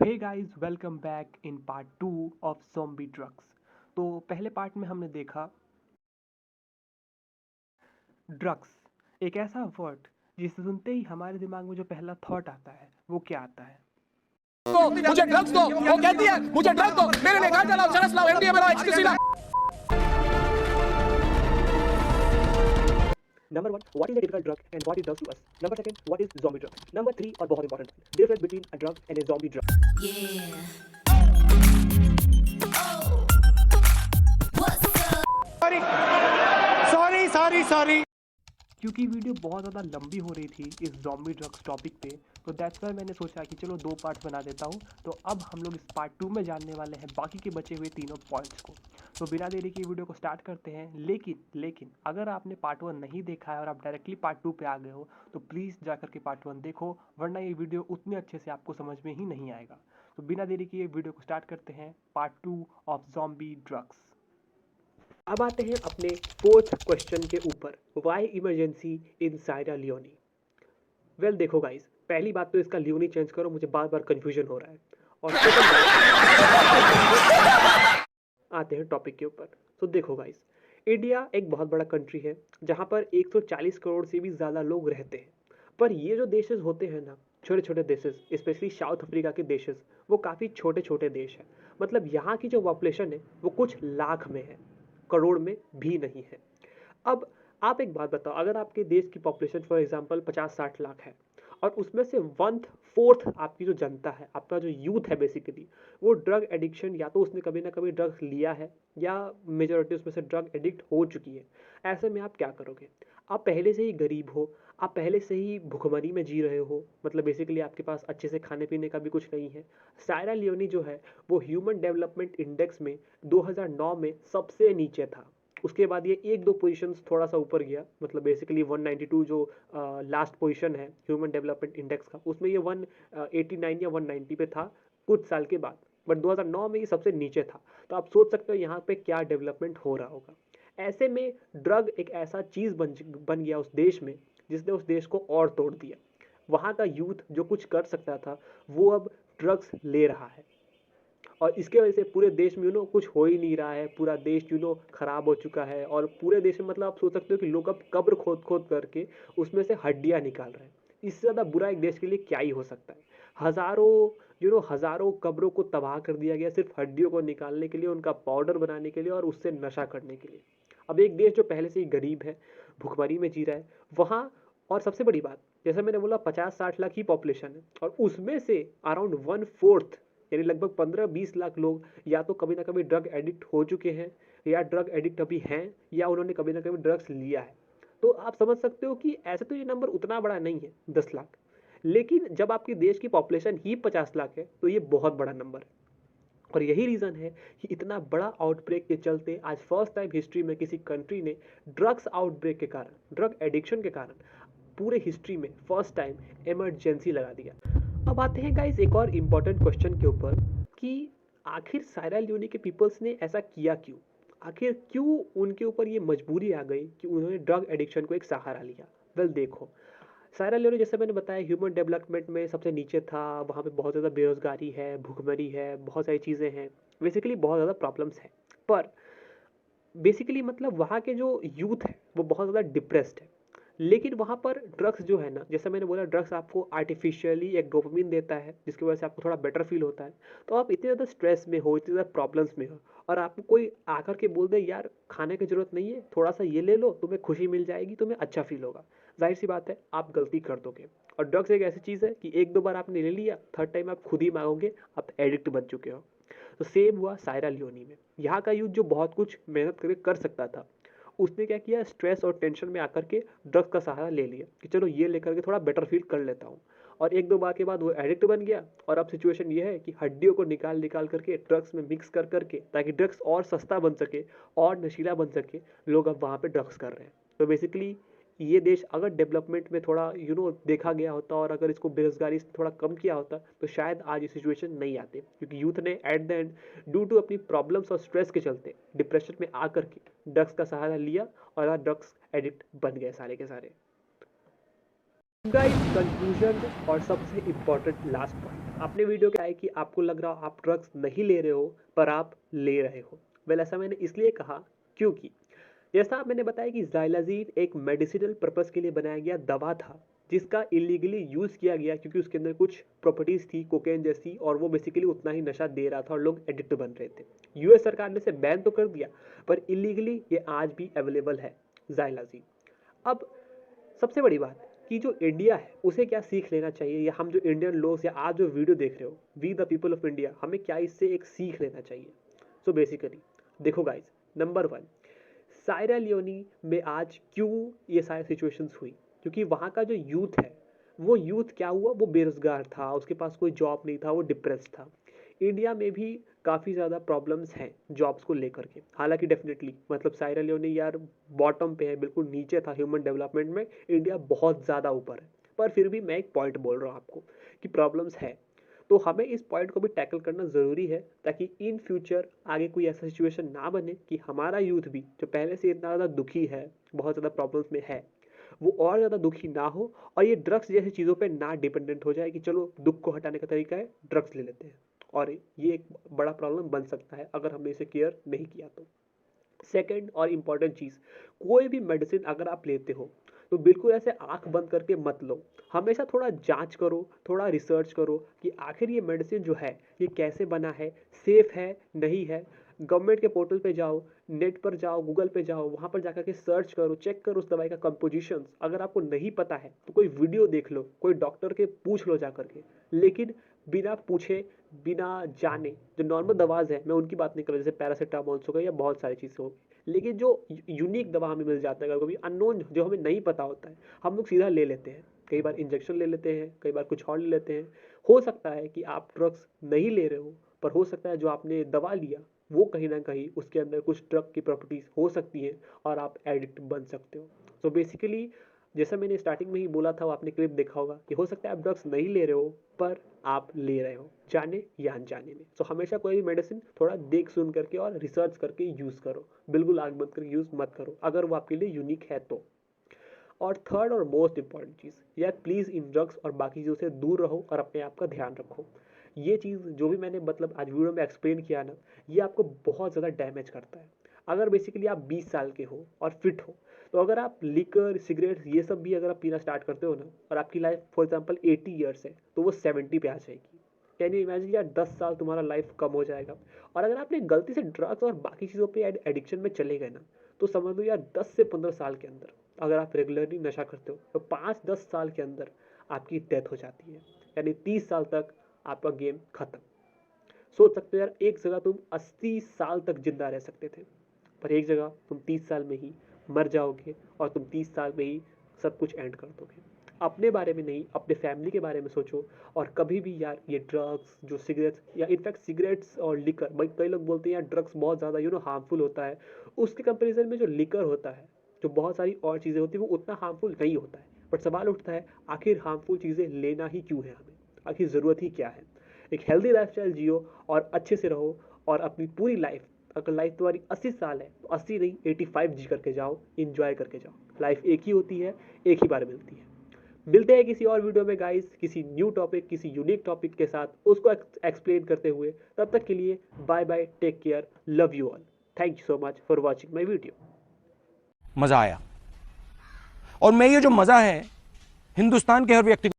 Hey guys, welcome back in part 2 of zombie drugs. तो पहले part में हमने देखा ड्रग्स, एक ऐसा वर्ड जिसे सुनते ही हमारे दिमाग में जो पहला थॉट आता है वो क्या आता है? मुझे ड्रग्स दो। वो कहती है मुझे ड्रग्स दो, मेरे लिए गांजा लाओ, चरस लाओ, एमडीएमए लाओ, एक्सटेसी लाओ। Number one, what is a typical drug and what it does to us? Number second, what is zombie drug? Number three, और बहुत important, difference between a drug and a zombie drug. Sorry. क्योंकि video बहुत ज़्यादा लंबी हो रही थी इस ज़ॉम्बी ड्रग्स टॉपिक पे, तो दैट्स वाई मैंने सोचा कि चलो 2 पार्ट्स बना देता हूँ। तो अब हम लोग इस पार्ट 2 में जानने वाले हैं बाकी के बचे हुए तीनों पॉइंट्स को। तो बिना देरी के वीडियो को स्टार्ट करते हैं। लेकिन अगर आपने पार्ट 1 नहीं देखा है और आप डायरेक्टली पार्ट 2 पे आ गए हो तो प्लीज़ जाकर के पार्ट 1 देखो, वरना ये वीडियो उतने अच्छे से आपको समझ में ही नहीं आएगा। तो बिना देरी के वीडियो को स्टार्ट करते हैं, पार्ट 2 ऑफ ज़ॉम्बी ड्रग्स। अब आते हैं अपने फोर्थ क्वेश्चन के ऊपर, why emergency in Sierra Leone. Well देखो गाइस, पहली बात तो इसका लियोनी चेंज करो, मुझे बार बार कंफ्यूजन हो रहा है। और आते हैं टॉपिक के ऊपर। तो देखो गाइस, इंडिया एक बहुत बड़ा कंट्री है जहाँ पर 140 करोड़ से भी ज़्यादा लोग रहते हैं। पर ये जो देशेस होते हैं ना, छोटे छोटे देशेस, स्पेशली साउथ अफ्रीका के देशेस, वो काफ़ी छोटे छोटे देश हैं। मतलब यहाँ की जो पॉपुलेशन है वो कुछ लाख में है, करोड़ में भी नहीं है। अब आप एक बात बताओ, अगर आपके देश की पॉपुलेशन फॉर एग्जांपल 50-60 लाख है और उसमें से 1/4 आपकी जो जनता है, आपका जो यूथ है बेसिकली, वो ड्रग एडिक्शन, या तो उसने कभी ना कभी ड्रग्स लिया है या मेजॉरिटी उसमें से ड्रग एडिक्ट हो चुकी है। ऐसे में आप क्या करोगे? आप पहले से ही गरीब हो, आप पहले से ही भुखमरी में जी रहे हो, मतलब बेसिकली आपके पास अच्छे से खाने पीने का भी कुछ नहीं है। सायरा लियोनी जो है वो ह्यूमन डेवलपमेंट इंडेक्स में 2009 में सबसे नीचे था। उसके बाद ये 1-2 पोजीशंस थोड़ा सा ऊपर गया, मतलब बेसिकली 192 जो लास्ट पोजीशन है ह्यूमन डेवलपमेंट इंडेक्स का, उसमें ये 189 या 190 पे था कुछ साल के बाद। बट 2009 में ये सबसे नीचे था। तो आप सोच सकते हो यहाँ पे क्या डेवलपमेंट हो रहा होगा। ऐसे में ड्रग एक ऐसा चीज़ बन गया उस देश में, जिसने उस देश को और तोड़ दिया। वहाँ का यूथ जो कुछ कर सकता था वो अब ड्रग्स ले रहा है, और इसके वजह से पूरे देश में कुछ हो ही नहीं रहा है। पूरा देश खराब हो चुका है, और पूरे देश में मतलब आप सोच सकते हो कि लोग अब कब्र खोद खोद करके उसमें से हड्डियां निकाल रहे हैं। इससे ज़्यादा बुरा एक देश के लिए क्या ही हो सकता है। हज़ारों कब्रों को तबाह कर दिया गया सिर्फ हड्डियों को निकालने के लिए, उनका पाउडर बनाने के लिए और उससे नशा करने के लिए। अब एक देश जो पहले से ही गरीब है, भुखमरी में जी रहा है वहाँ, और सबसे बड़ी बात, जैसे मैंने बोला 50-60 लाख की पॉपुलेशन है और उसमें से अराउंड 1/4 यानी लगभग 15-20 लाख लोग या तो कभी ना कभी ड्रग एडिक्ट हो चुके हैं, या ड्रग एडिक्ट अभी हैं, या उन्होंने कभी ना कभी ड्रग्स लिया है। तो आप समझ सकते हो कि ऐसे तो ये नंबर उतना बड़ा नहीं है, 10 लाख। लेकिन जब आपके देश की पॉपुलेशन ही 50 लाख है तो ये बहुत बड़ा नंबर है। और यही रीज़न है कि इतना बड़ा आउटब्रेक के चलते आज फर्स्ट टाइम हिस्ट्री में किसी कंट्री ने ड्रग्स आउटब्रेक के कारण, ड्रग एडिक्शन के कारण, पूरे हिस्ट्री में फर्स्ट टाइम इमरजेंसी लगा दिया। अब आते हैं गाइस एक और इम्पॉर्टेंट क्वेश्चन के ऊपर कि आखिर सायरा लियोनी के पीपल्स ने ऐसा किया क्यों? आखिर क्यों उनके ऊपर ये मजबूरी आ गई कि उन्होंने ड्रग एडिक्शन को एक सहारा लिया? वेल देखो, सायरा लियोनी जैसे मैंने बताया ह्यूमन डेवलपमेंट में सबसे नीचे था। वहाँ पे बहुत ज़्यादा बेरोजगारी है, भुखमरी है, बहुत सारी चीज़ें हैं, बेसिकली बहुत ज़्यादा प्रॉब्लम्स हैं। पर बेसिकली मतलब वहाँ के जो यूथ है वो बहुत ज़्यादा डिप्रेस्ड है। लेकिन वहाँ पर ड्रग्स जो है ना, जैसे मैंने बोला, ड्रग्स आपको आर्टिफिशियली एक डोपामिन देता है जिसकी वजह से आपको थोड़ा बेटर फील होता है। तो आप इतने ज़्यादा स्ट्रेस में हो, इतने ज़्यादा प्रॉब्लम्स में हो, और आपको कोई आकर के बोल दे यार खाने की ज़रूरत नहीं है, थोड़ा सा ये ले लो, तुम्हें खुशी मिल जाएगी, तुम्हें अच्छा फील होगा, जाहिर सी बात है आप गलती कर दोगे। और ड्रग्स एक ऐसी चीज़ है कि 1-2 बार आपने ले लिया, थर्ड टाइम आप खुद ही मांगोगे, आप एडिक्ट बन चुके हो। तो सेम हुआ सायरा लियोनी में। यहाँ का यूथ जो बहुत कुछ मेहनत करके कर सकता था, उसने क्या किया, स्ट्रेस और टेंशन में आकर के ड्रग्स का सहारा ले लिया कि चलो ये लेकर के थोड़ा बेटर फील कर लेता हूँ। और 1-2 बार के बाद वो एडिक्ट बन गया, और अब सिचुएशन ये है कि हड्डियों को निकाल निकाल करके ड्रग्स में मिक्स कर करके, ताकि ड्रग्स और सस्ता बन सके और नशीला बन सके, लोग अब वहाँ पे ड्रग्स कर रहे हैं। तो बेसिकली ये देश अगर डेवलपमेंट में थोड़ा देखा गया होता, और अगर इसको बेरोजगारी से थोड़ा कम किया होता, तो शायद आज ये सिचुएशन नहीं आती। क्योंकि यूथ ने at the end, due to अपनी प्रॉब्लम्स और स्ट्रेस के चलते, डिप्रेशन में आकर के ड्रग्स का सहारा लिया, और आज ड्रग्स एडिक्ट बन गए सारे के सारे। गाइस कंक्लूजन और सबसे इम्पोर्टेंट लास्ट पॉइंट, आपने वीडियो क्या है कि आपको लग रहा आप ड्रग्स नहीं ले रहे हो पर आप ले रहे हो। वेल ऐसा मैंने इसलिए कहा क्योंकि जैसा मैंने बताया कि ज़ाइलाज़ीन एक मेडिसिनल पर्पस के लिए बनाया गया दवा था जिसका इलीगली यूज़ किया गया क्योंकि उसके अंदर कुछ प्रॉपर्टीज़ थी कोकेन जैसी और वो बेसिकली उतना ही नशा दे रहा था और लोग एडिक्ट बन रहे थे। यूएस सरकार ने इसे बैन तो कर दिया पर इलीगली ये आज भी अवेलेबल है ज़ाइलाज़ीन। अब सबसे बड़ी बात कि जो इंडिया है उसे क्या सीख लेना चाहिए या हम जो इंडियन लोग या आज जो वीडियो देख रहे हो we the people of India हमें क्या इससे एक सीख लेना चाहिए। सो बेसिकली देखो गाइस, नंबर 1, सायरा लियोनी में आज क्यों ये सारी सिचुएशंस हुई क्योंकि वहाँ का जो यूथ है वो यूथ क्या हुआ, वो बेरोजगार था, उसके पास कोई जॉब नहीं था, वो डिप्रेस था। इंडिया में भी काफ़ी ज़्यादा प्रॉब्लम्स हैं जॉब्स को लेकर के, हालांकि डेफिनेटली मतलब सायरा लियोनी यार बॉटम पे है, बिल्कुल नीचे था ह्यूमन डेवलपमेंट में, इंडिया बहुत ज़्यादा ऊपर है। पर फिर भी मैं एक पॉइंट बोल रहा हूँ आपको कि प्रॉब्लम्स है, तो हमें इस पॉइंट को भी टैकल करना ज़रूरी है ताकि इन फ्यूचर आगे कोई ऐसा सिचुएशन ना बने कि हमारा यूथ भी जो पहले से इतना ज़्यादा दुखी है, बहुत ज़्यादा प्रॉब्लम्स में है, वो और ज़्यादा दुखी ना हो और ये ड्रग्स जैसी चीज़ों पे ना डिपेंडेंट हो जाए कि चलो दुख को हटाने का तरीका है ड्रग्स ले लेते हैं, और ये एक बड़ा प्रॉब्लम बन सकता है अगर हमने इसे केयर नहीं किया तो। सेकंड और इम्पॉर्टेंट चीज़, कोई भी मेडिसिन अगर आप लेते हो तो बिल्कुल ऐसे आंख बंद करके मत लो, हमेशा थोड़ा जांच करो, थोड़ा रिसर्च करो कि आखिर ये मेडिसिन जो है ये कैसे बना है, सेफ है नहीं है। गवर्नमेंट के पोर्टल पे जाओ, नेट पर जाओ, गूगल पे जाओ, वहाँ पर जाकर के सर्च करो, चेक करो उस दवाई का कंपोजिशन। अगर आपको नहीं पता है तो कोई वीडियो देख लो, कोई डॉक्टर के पूछ लो जा करके, लेकिन बिना पूछे बिना जाने जो नॉर्मल दवाज है मैं उनकी बात नहीं कर रहा, जैसे पैरासीटामोल हो गई या बहुत सारी चीज़ें हो गई, लेकिन जो यूनिक दवा हमें मिल जाता है कभी अननोन जो हमें नहीं पता होता है हम लोग सीधा ले लेते हैं, कई बार इंजेक्शन ले लेते हैं, कई बार कुछ और ले लेते हैं। हो सकता है कि आप ड्रग्स नहीं ले रहे हो पर हो सकता है जो आपने दवा लिया वो कहीं ना कहीं उसके अंदर कुछ ड्रग की प्रॉपर्टीज हो सकती हैं और आप एडिक्ट बन सकते हो। सो बेसिकली जैसा मैंने स्टार्टिंग में ही बोला था, वो आपने क्लिप देखा होगा कि हो सकता है आप ड्रग्स नहीं ले रहे हो पर आप ले रहे हो जाने या अनजाने में। सो हमेशा कोई भी मेडिसिन थोड़ा देख सुन करके और रिसर्च करके यूज़ करो, बिल्कुल आग बंद करके यूज़ मत करो अगर वो आपके लिए यूनिक है तो। और थर्ड और मोस्ट इंपॉर्टेंट चीज़, यार प्लीज़ इन ड्रग्स और बाकी चीज़ों से दूर रहो और अपने आप का ध्यान रखो। ये चीज़ जो भी मैंने मतलब आज वीडियो में एक्सप्लेन किया ना, ये आपको बहुत ज़्यादा डैमेज करता है। अगर बेसिकली आप 20 साल के हो और फिट हो तो अगर आप लिकर सिगरेट ये सब भी अगर आप पीना स्टार्ट करते हो ना और आपकी लाइफ फॉर एग्जांपल 80 ईयर्स है तो वो 70 पे आ जाएगी। कैन यू इमेजिन यार 10 साल तुम्हारा लाइफ कम हो जाएगा। और अगर आपने गलती से ड्रग्स और बाकी चीज़ों पे एडिक्शन में चले गए ना तो समझ लो यार 10 से 15 साल के अंदर अगर आप रेगुलरली नशा करते हो तो 5-10 साल के अंदर आपकी डेथ हो जाती है, यानी 30 साल तक आपका गेम खत्म। सोच सकते हो यार, एक जगह तुम 80 साल तक जिंदा रह सकते थे पर एक जगह तुम 30 साल में ही मर जाओगे और तुम 30 साल में ही सब कुछ एंड कर दोगे। अपने बारे में नहीं, अपने फैमिली के बारे में सोचो। और कभी भी यार ये ड्रग्स जो सिगरेट्स या इनफैक्ट सिगरेट्स और लिकर, भाई कई लोग बोलते हैं यार ड्रग्स बहुत ज़्यादा हार्मफुल होता है, उसके कंपेरिजन में जो लिकर होता है, जो बहुत सारी और चीज़ें होती है वो उतना हार्मफुल नहीं होता है। बट सवाल उठता है आखिर हार्मफुल चीज़ें लेना ही क्यों है हमें, आखिर ज़रूरत ही क्या है। एक हेल्दी लाइफस्टाइल जियो और अच्छे से रहो और अपनी पूरी लाइफ, अगर लाइफ तुम्हारी 80 साल है तो 80 नहीं 85 जी करके जाओ, इंजॉय करके जाओ। लाइफ एक ही होती है, एक ही बार मिलती है। मिलते हैं किसी और वीडियो में गाइस, किसी न्यू टॉपिक, किसी यूनिक टॉपिक के साथ, उसको एक्सप्लेन करते हुए। तब तक के लिए bye bye, take care, love you all, thank you so much for watching my video. मजा आया और मैं ये जो मजा है हिंदुस्तान के हर व्यक्ति